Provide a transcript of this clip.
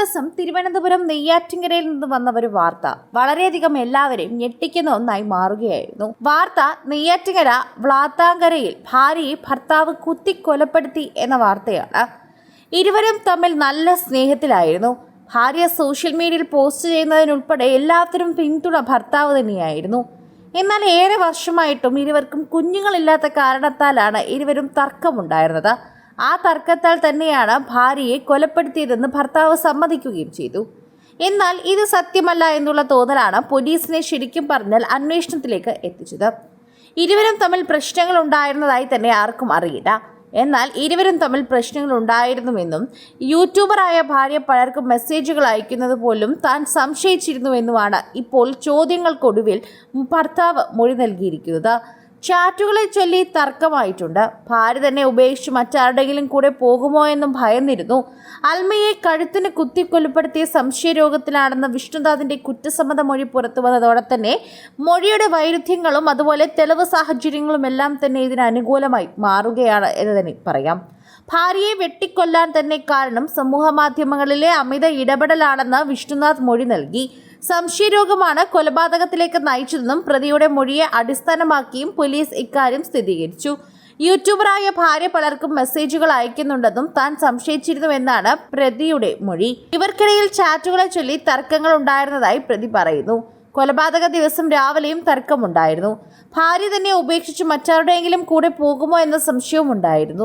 ദിവസം തിരുവനന്തപുരം നെയ്യാറ്റിൻകരയിൽ നിന്ന് വന്ന ഒരു വാർത്ത വളരെയധികം എല്ലാവരെയും ഞെട്ടിക്കുന്ന ഒന്നായി മാറുകയായിരുന്നു. വാർത്ത നെയ്യാറ്റിൻകര വ്ളാത്താങ്കരയിൽ ഭാര്യയെ ഭർത്താവ് കുത്തിക്കൊലപ്പെടുത്തി എന്ന വാർത്തയാണ്. ഇരുവരും തമ്മിൽ നല്ല സ്നേഹത്തിലായിരുന്നു. ഭാര്യ സോഷ്യൽ മീഡിയയിൽ പോസ്റ്റ് ചെയ്യുന്നതിനുൾപ്പെടെ എല്ലാത്തിനും പിന്തുണ ഭർത്താവ് തന്നെയായിരുന്നു. എന്നാൽ ഏറെ വർഷമായിട്ടും ഇരുവർക്കും കുഞ്ഞുങ്ങളില്ലാത്ത കാരണത്താലാണ് ഇരുവരും തർക്കമുണ്ടായിരുന്നത്. ആ തർക്കത്താൽ തന്നെയാണ് ഭാര്യയെ കൊലപ്പെടുത്തിയതെന്ന് ഭർത്താവ് സമ്മതിക്കുകയും ചെയ്തു. എന്നാൽ ഇത് സത്യമല്ല എന്നുള്ള തോന്നലാണ് പോലീസിനെ ശരിക്കും പറഞ്ഞാൽ അന്വേഷണത്തിലേക്ക് എത്തിച്ചത്. ഇരുവരും തമ്മിൽ പ്രശ്നങ്ങൾ ഉണ്ടായിരുന്നതായി തന്നെ ആർക്കും അറിയില്ല. എന്നാൽ ഇരുവരും തമ്മിൽ പ്രശ്നങ്ങൾ ഉണ്ടായിരുന്നുവെന്നും യൂട്യൂബറായ ഭാര്യ പലർക്കും മെസ്സേജുകൾ അയക്കുന്നത് പോലും താൻ സംശയിച്ചിരുന്നുവെന്നുമാണ് ഇപ്പോൾ ചോദ്യങ്ങൾക്കൊടുവിൽ ഭർത്താവ് മൊഴി നൽകിയിരിക്കുന്നത്. ചാറ്റുകളെ ചൊല്ലി തർക്കമായിട്ടുണ്ട്. ഭാര്യ തന്നെ ഉപേക്ഷിച്ച് മറ്റാരുടെങ്കിലും കൂടെ പോകുമോ എന്നും ഭയന്നിരുന്നു. അൽമയെ കഴുത്തിന് കുത്തിക്കൊലപ്പെടുത്തിയ സംശയരോഗത്തിലാണെന്ന വിഷ്ണുനാഥിന്റെ കുറ്റസമ്മത മൊഴി പുറത്തു വന്നതോടെ തന്നെ മൊഴിയുടെ വൈരുദ്ധ്യങ്ങളും അതുപോലെ തെളിവ് സാഹചര്യങ്ങളും എല്ലാം തന്നെ ഇതിന് അനുകൂലമായി മാറുകയാണ് എന്ന് തന്നെ പറയാം. ഭാര്യയെ വെട്ടിക്കൊല്ലാൻ തന്നെ കാരണം സമൂഹ മാധ്യമങ്ങളിലെ അമിത ഇടപെടലാണെന്ന് വിഷ്ണുനാഥ് മൊഴി നൽകി. സംശയരോഗമാണ് കൊലപാതകത്തിലേക്ക് നയിച്ചതെന്നും പ്രതിയുടെ മൊഴിയെ അടിസ്ഥാനമാക്കിയും പോലീസ് ഇക്കാര്യം സ്ഥിരീകരിച്ചു. യൂട്യൂബറായ ഭാര്യ പലർക്കും മെസ്സേജുകൾ അയക്കുന്നുണ്ടെന്നും താൻ സംശയിച്ചിരുന്നുവെന്നാണ് പ്രതിയുടെ മൊഴി. ഇവർക്കിടയിൽ ചാറ്റുകളെ ചൊല്ലി തർക്കങ്ങൾ ഉണ്ടായിരുന്നതായി പ്രതി പറയുന്നു. കൊലപാതക ദിവസം രാവിലെയും തർക്കമുണ്ടായിരുന്നു. ഭാര്യ തന്നെ ഉപേക്ഷിച്ച് മറ്റാരുടെയെങ്കിലും കൂടെ പോകുമോ എന്ന സംശയവും ഉണ്ടായിരുന്നു.